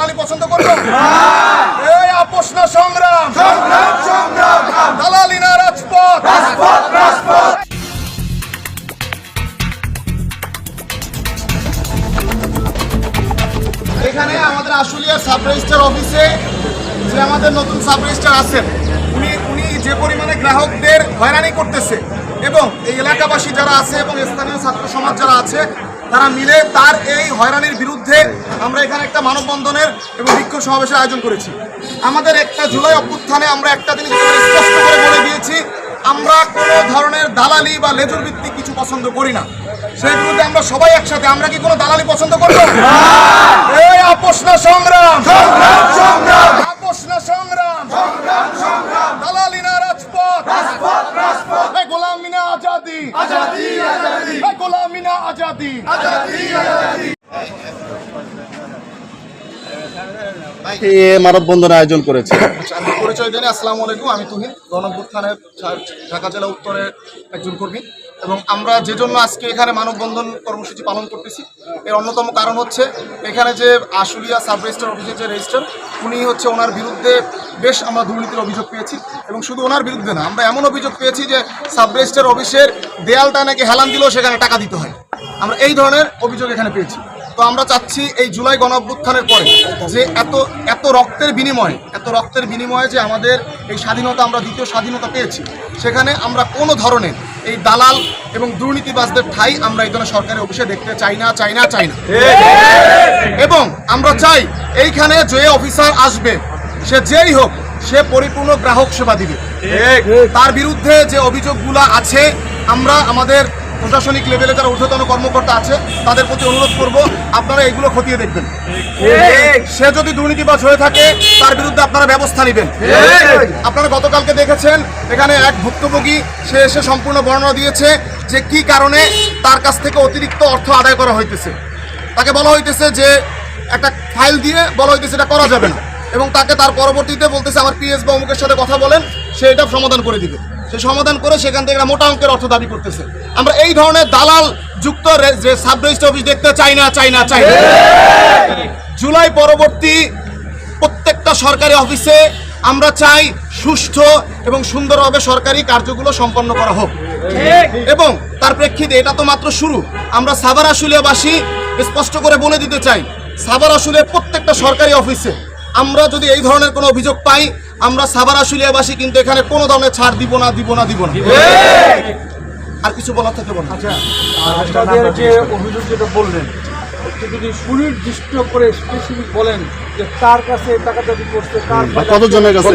দালালি পছন্দ করবো? এই আপোষ না সংগ্রাম, দালালি না রাজপথ। এখানে আমাদের আশুলিয়ার সাব রেজিস্ট্রার অফিসে যে আমাদের নতুন সাব রেজিস্ট্রার আছেন, উনি যে পরিমাণে গ্রাহকদের হয়রানি করতেছে এবং এই এলাকাবাসী যারা আছে এবং স্থানীয় ছাত্র সমাজ যারা আছে তারা মিলে তার এই হয়রানির বিরুদ্ধে আমরা এখানে একটা মানববন্ধনের এবং বিক্ষোভ সমাবেশের আয়োজন করেছি। আমাদের 1 জুলাই অভ্যুত্থানে আমরা একটা জিনিস স্পষ্ট করে বলে দিয়েছি, আমরা কোনো ধরনের দালালি বা লেজুর ভিত্তিক কিছু পছন্দ করি না। সেই বিরুদ্ধে আমরা সবাই একসাথে, আমরা কি কোনো দালালি পছন্দ করবো? এই আপোষ না সংগ্রাম, আপোষ না সংগ্রাম, দালালি না রাজপথ, গোলামি না আজাদি, গোলামি না আজাদি। মানববন্ধন আয়োজন করেছে। আমি পরিচয় জানি, আসসালামু আলাইকুম, আমি তুহিন, গণঅভ্যুত্থানের ঢাকা জেলা উত্তরের একজন কর্মী এবং আমরা যে জন্য আজকে এখানে মানববন্ধন কর্মসূচি পালন করতেছি এর অন্যতম কারণ হচ্ছে এখানে যে আশুলিয়া সাব রেজিস্ট্রার অফিসের যে রেজিস্ট্রার উনি হচ্ছে ওনার বিরুদ্ধে বেশ আমরা দুর্নীতির অভিযোগ পেয়েছি এবং শুধু ওনার বিরুদ্ধে না, আমরা এমন অভিযোগ পেয়েছি যে সাব রেজিস্ট্রার অফিসের দেয়ালটা নাকি হেলান দিলেও সেখানে টাকা দিতে হয়, আমরা এই ধরনের অভিযোগ এখানে পেয়েছি। তো আমরা চাচ্ছি এই জুলাই গণঅভ্যুত্থানের পরে যে এত রক্তের বিনিময়ে যে আমাদের এই স্বাধীনতা, আমরা দ্বিতীয় স্বাধীনতা পেয়েছি, সেখানে আমরা কোনো ধরনের এই দালাল এবং দুর্নীতিবাজদের ঠাঁই আমরা এই ধরনের সরকারি অফিসে দেখতে চাই না। এবং আমরা চাই এইখানে যে অফিসার আসবে সে যেই হোক সে পরিপূর্ণ গ্রাহক সেবা দিবে। তার বিরুদ্ধে যে অভিযোগগুলো আছে আমরা আমাদের প্রশাসনিক লেভেলে যারা ঊর্ধ্বতন কর্মকর্তা আছে তাদের প্রতি অনুরোধ করব, আপনারা এগুলো খতিয়ে দেখবেন। সে যদি দুর্নীতিবাজ হয়ে থাকে তার বিরুদ্ধে আপনারা ব্যবস্থা নেবেন। আপনারা গতকালকে দেখেছেন এখানে এক ভুক্তভোগী সে এসে সম্পূর্ণ বর্ণনা দিয়েছে যে কি কারণে তার কাছ থেকে অতিরিক্ত অর্থ আদায় করা হইতেছে। তাকে বলা হইতেছে যে একটা ফাইল দিয়ে বলা হইতেছে এটা করা যাবে না এবং তাকে তার পরবর্তীতে বলতেছে আমার পিএস বা অমুকের সাথে কথা বলেন, সে এটা সমাধান করে দিবে। সে সমাধান করে সেখান থেকে মোটা অঙ্কের অর্থ দাবি করতেছে। আমরা এই ধরনের দালাল যুক্ত সাব রেজিস্ট্রার অফিস দেখতে চাই না। জুলাই পরবর্তী প্রত্যেকটা সরকারি অফিসে আমরা চাই সুষ্ঠু এবং সুন্দরভাবে সরকারি কার্যগুলো সম্পন্ন করা হোক এবং তার প্রেক্ষিতে এটা তো মাত্র শুরু। আমরা সাভার আশুলিয়াবাসী স্পষ্ট করে বলে দিতে চাই, সাভার আশুলিয়ার প্রত্যেকটা সরকারি অফিসে আমরা যদি এই ধরনের কোনো অভিযোগ পাই, আমরা সাভার আশুলিয়াবাসী কিন্তু এখানে কোনো ধরনের ছাড় দিব না। আর কিছু বলার থেকে বলুন। আচ্ছা, আপনাদের যে অভিযোগ যেটা বললেন একটু যদি সুনির্দিষ্ট করে স্পেসিফিক বলেন যে তার কাছে টাকা দাবি করছে, কতজনের কাছে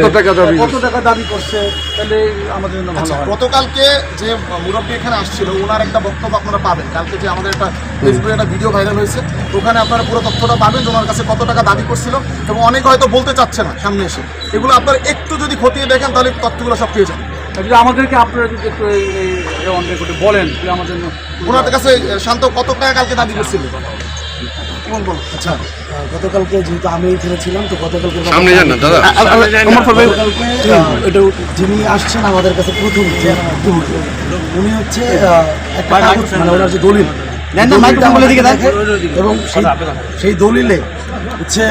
কত টাকা দাবি করছে, তাহলে আমাদের জন্য ভালো হয়। গতকালকে যে মুরব্বী এখানে আসছিল ওনার একটা বক্তব্য আপনারা পাবেন, কালকে যে আমাদের একটা ফেসবুকে একটা ভিডিও ভাইরাল হয়েছে ওখানে আপনারা পুরো তথ্যটা পাবেন যে ওনার কাছে কত টাকা দাবি করছিল এবং অনেকে হয়তো বলতে চাচ্ছে না সামনে এসে। এগুলো আপনারা একটু যদি খতিয়ে দেখেন তাহলে তথ্যগুলো সব পেয়ে যাবেন। যদি আমাদেরকে আপনারা যদি একটু এই অনেক বলেন যে আমার জন্য ওনার কাছে শান্ত কত টাকা কালকে দাবি করছিল আচ্ছা, গতকালকে যেহেতু আমি এখানে ছিলাম তো গতকালকে এটা যিনি আসছেন আমাদের কাছে প্রথম উনি হচ্ছে একটা কাগজ, মানে ওনার যে দলিল এবং সেই দলিলে হচ্ছে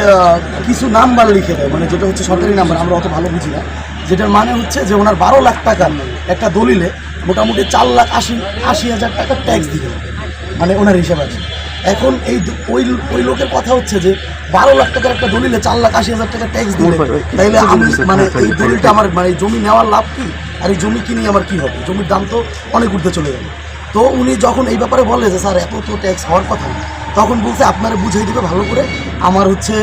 কিছু নাম্বার লিখে দেয়, মানে যেটা হচ্ছে সরকারি নাম্বার, আমরা অত ভালো বুঝি না, যেটার মানে হচ্ছে যে ওনার 12 লাখ টাকার একটা দলিলে মোটামুটি 4,80,000 টাকার ট্যাক্স দিবে, মানে ওনার হিসাব আছে। এখন এই ওই লোকের কথা হচ্ছে যে 12 লাখ টাকার একটা দলিলে 4,80,000 টাকা ট্যাক্স দিলে তাইলে আমি মানে এই দলিলটা আমার মানে জমি নেওয়ার লাভ কি, আর এই জমি কিনে আমার কি হবে, জমির দাম তো অনেক উঠতে চলে যাবে। তো উনি যখন এই ব্যাপারে বলে যে স্যার এত তো ট্যাক্স হওয়ার কথা না, তখন বলছে আপনারা বুঝিয়ে দিবে ভালো করে, আমার হচ্ছে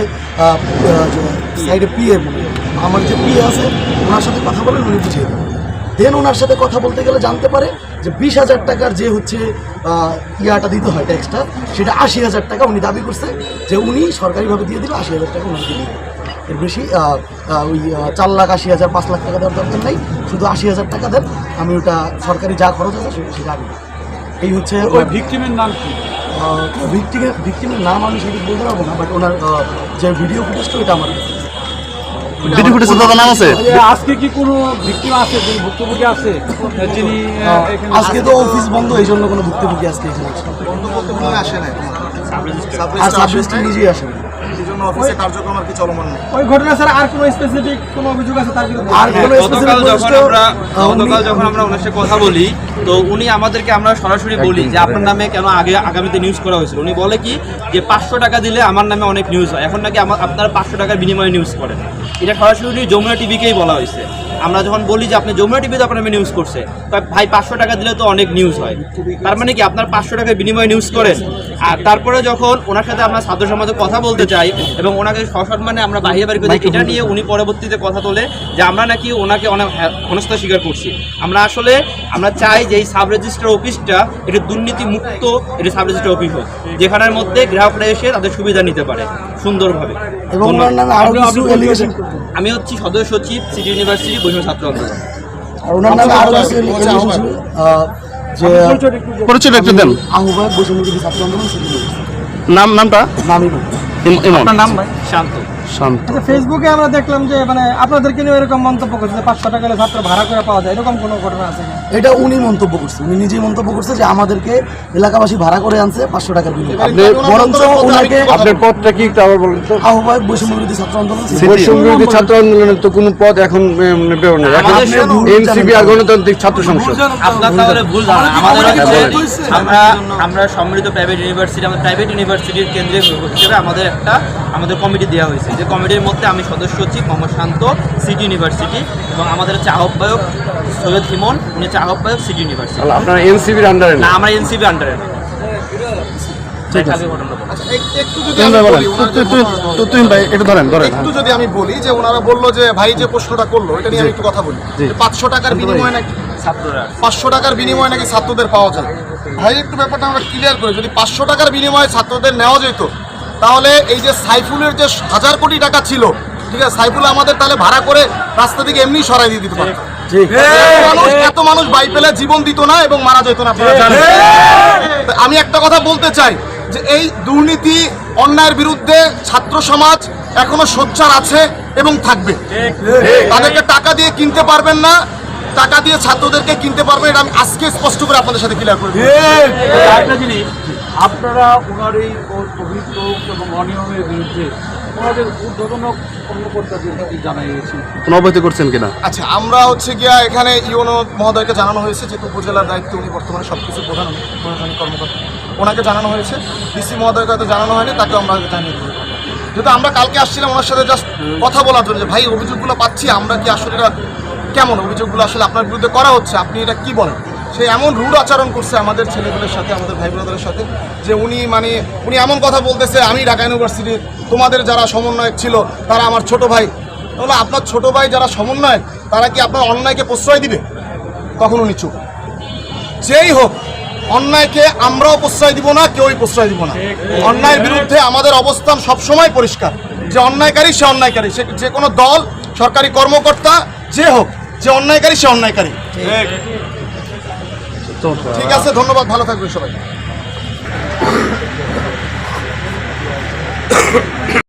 সাইডে পিএ, আমার যে পিএ আছে ওনার সাথে কথা বলেন, উনি বুঝিয়ে দেবেন। দেন ওনার সাথে কথা বলতে গেলে জানতে পারে যে 20,000 টাকার যে হচ্ছে ইয়াটা দিতে হয় ট্যাক্সটা, সেটা 80,000 টাকা উনি দাবি করছে যে উনি সরকারিভাবে দিয়ে দিলে 80,000 টাকা ওনাকে দিয়ে দেবে। এর বেশি ওই 4,80,000 5 লাখ টাকা দেওয়ার দরকার নেই, শুধু 80,000 টাকা দেন, আমি ওটা সরকারি যা খরচ আছে সেটা আগে। এই হচ্ছে ওই ভিকটিমের নাম কি? ভিকটিমের নাম আমি সেটা বলতে পারবো না, বাট ওনার যে ভিডিও ফুটেজটা ওইটা আমার আজকে কি কোনো ভিকটিম আছে, যিনি ভুক্তভোগী আছে, যিনি আজকে তো অফিস বন্ধ, এই জন্য কোনো ভুক্তভোগী আজকে এখানে আসে না। আর সাব সাব রেজিস্ট্রার নিজেই আসেন। এই জন্য অফিসে কার্যক্রম আর কি চলমান নেই। ওই ঘটনা স্যার আর কোনো স্পেসিফিক কোনো অভিযোগ আছে তার বিরুদ্ধে? আর কোনো গতকাল স্পেসিফিক যখন আমরা ওনার সাথে কথা বলি, তো উনি আমাদেরকে, আমরা সরাসরি বলি যে আপনার নামে কেন আগামীতে নিউজ করা হয়েছিল। উনি বলে কি যে 500 টাকা দিলে আমার নামে অনেক নিউজ হয়, এখন নাকি আপনারা 500 টাকার বিনিময়ে নিউজ করেন। এটা সরাসরি যমুনা টিভিকেই বলা হয়েছে। আমরা যখন বলি যে আপনি যমুনা টিভিতে আপনার নামে নিউজ করছে, ভাই 500 টাকা দিলে তো অনেক নিউজ হয়, তার মানে কি আপনার 500 টাকার বিনিময়ে নিউজ করেন। আর তারপরে যখন ওনার সাথে আমরা ছাত্র সমাজে কথা বলতে চাই এবং ওনাকে সসম্মানে আমরা বাহিরে বাড়ি করে এটা নিয়ে উনি পরবর্তীতে কথা তোলে যে আমরা নাকি ওনাকে অনেক হেনস্থা স্বীকার করছি। আমরা চাই যে এই সাব রেজিস্ট্রার অফিসটা এটা দুর্নীতি মুক্ত, এটা সাব রেজিস্ট্রার অফিস হোক, যেখানের মধ্যে গ্রাহকরা এসে তাদের সুবিধা নিতে পারে সুন্দরভাবে। এবং ওনার নামে আরো কিছু এলিগেশন, আমি হচ্ছি সদস্য সচিব সিটি ইউনিভার্সিটি বৈষম্য ছাত্র আন্দোলন। আর ওনার নামে আরো কিছু এলিগেশন ছিল যে পরিচয় একটু দেন। আহ্বায়ক বৈষম্য ছাত্র আন্দোলন সিটি নামটা নামই ইমন নাম ভাই শান্ত। শান্ত। আচ্ছা, ফেসবুকে আমরা দেখলাম যে মানে আপনাদেরকে নিয়ে এরকম মন্তব্য করছে যে 500 টাকা ছাত্র ভাড়া করে পাওয়া যায়, এরকম কোনো ঘটনা আছে কি? এটা উনি মন্তব্য করছে, উনি নিজেই মন্তব্য করছে যে আমাদেরকে এলাকাবাসী ভাড়া করে আনছে 500 টাকার বিনিময়ে। আপনি বরঞ্চ ওনাকে আপনার পদটা কি একটু আবার বলেন তো? আহ্বায়ক বৈষম্য বিরোধী ছাত্র আন্দোলন বৈষম্য বিরোধী ছাত্র আন্দোলনের তো কোনো পদ এখন বের নেই, এখন আমাদের এনসিপি আর গণতান্ত্রিক ছাত্র সংসদ। আপনার তাহলে ভুল ধারণা। আমাদের হচ্ছে আমরা সম্মিলিত প্রাইভেট ইউনিভার্সিটি, আমাদের প্রাইভেট ইউনিভার্সিটির কেন্দ্রীয় হিসেবে আমাদের কমিটি দেওয়া হয়েছে, যে কমিটির মধ্যে আমি সদস্য সচিব মোহাম্মদ শান্ত সিটি ইউনিভার্সিটি, এবং আমাদের হচ্ছে আহ্বায়ক সৈয়দ হিমন, উনি হচ্ছে আহ্বায়ক সিটি ইউনিভার্সিটি। আপনার এনসিপির আন্ডারে না, আমরা এনসিবি আন্ডারে। আচ্ছা, একটু যদি আমি বলি, তুমি ভাই একটু ধরেন একটু যদি আমি বলি যে ওনারা বললো যে ভাই যে প্রশ্নটা করলো এটা নিয়ে আমি একটু কথা বলি। 500 টাকার বিনিময়ে নাকি ছাত্ররা 500 টাকার বিনিময়ে নাকি ছাত্রদের পাওয়া যায়। ভাই একটু ব্যাপারটা আমরা ক্লিয়ার করি, যদি 500 টাকার বিনিময়ে ছাত্রদের নেওয়া যেত তাহলে এই যে সাইফুলের যে 1000 কোটি টাকা ছিল, ঠিক আছে, সাইফুল আমাদের তাহলে ভাড়া করে রাস্তা থেকে এমনি সরাই দিয়ে দিতে পারত। এত মানুষ বাই পেলে জীবন দিত না এবং মারা যেত না, আপনারা জানেন। আমি একটা কথা বলতে চাই যে এই দুর্নীতি অন্যায়ের বিরুদ্ধে ছাত্র সমাজ এখনো সোচ্চার আছে এবং থাকবে। তাদেরকে টাকা দিয়ে কিনতে পারবেন না, টাকা দিয়ে ছাত্রদেরকে কিনতে পারবেন, এটা আমি আজকে স্পষ্ট করে আপনাদের সাথে ক্লিয়ার করে দিই। একটা জিনিস, আপনারা ওনার এই অভিযোগ এবং অনিয়মের বিরুদ্ধে ওনাদের উদ্বোধনক কর্মকর্তাদের কি জানাইয়েছি? কোনো অবহিত করছেন কিনা? আচ্ছা, আমরা হচ্ছে গিয়া এখানে ইউনো মহোদয়কে জানানো হয়েছে, যেহেতু উপজেলার দায়িত্বে উনি বর্তমানে সব কিছু প্রশাসনিক কর্মকর্তা, ওনাকে জানানো হয়েছে। ডিসি মহোদয়কে হয়তো জানানো হয়নি, তাকে আমরা জানিয়ে দেবো। যেহেতু আমরা কালকে আসছিলাম ওনার সাথে জাস্ট কথা বলার জন্য যে ভাই অভিযোগগুলো পাচ্ছি আমরা, কি আসলে এটা কেমন অভিযোগগুলো আসলে আপনার বিরুদ্ধে করা হচ্ছে, আপনি এটা কি বলেন। সে এমন রুড আচরণ করছে আমাদের ছেলেগুলোর সাথে, আমাদের ভাই বোনদের সাথে, যে উনি এমন কথা বলতেছে, আমি ঢাকা ইউনিভার্সিটির তোমাদের যারা সমন্বয়ক ছিল তারা আমার ছোট ভাই। তাহলে আপনার ছোট ভাই যারা সমন্বয়ক তারা কি আপনার অন্যায়কে প্রশ্রয় দিবে? কখনো উনি চুপ। যেই হোক, অন্যায়কে আমরাও প্রশ্রয় দিব না, কেউই প্রশ্রয় দিব না। অন্যায়ের বিরুদ্ধে আমাদের অবস্থান সবসময় পরিষ্কার, যে অন্যায়কারী সে অন্যায়কারী, সে যে কোনো দল, সরকারি কর্মকর্তা যে হোক, যে অন্যায়কারী সে অন্যায়কারী। ঠিক আছে, ধন্যবাদ, ভালো থাকবেন সবাই।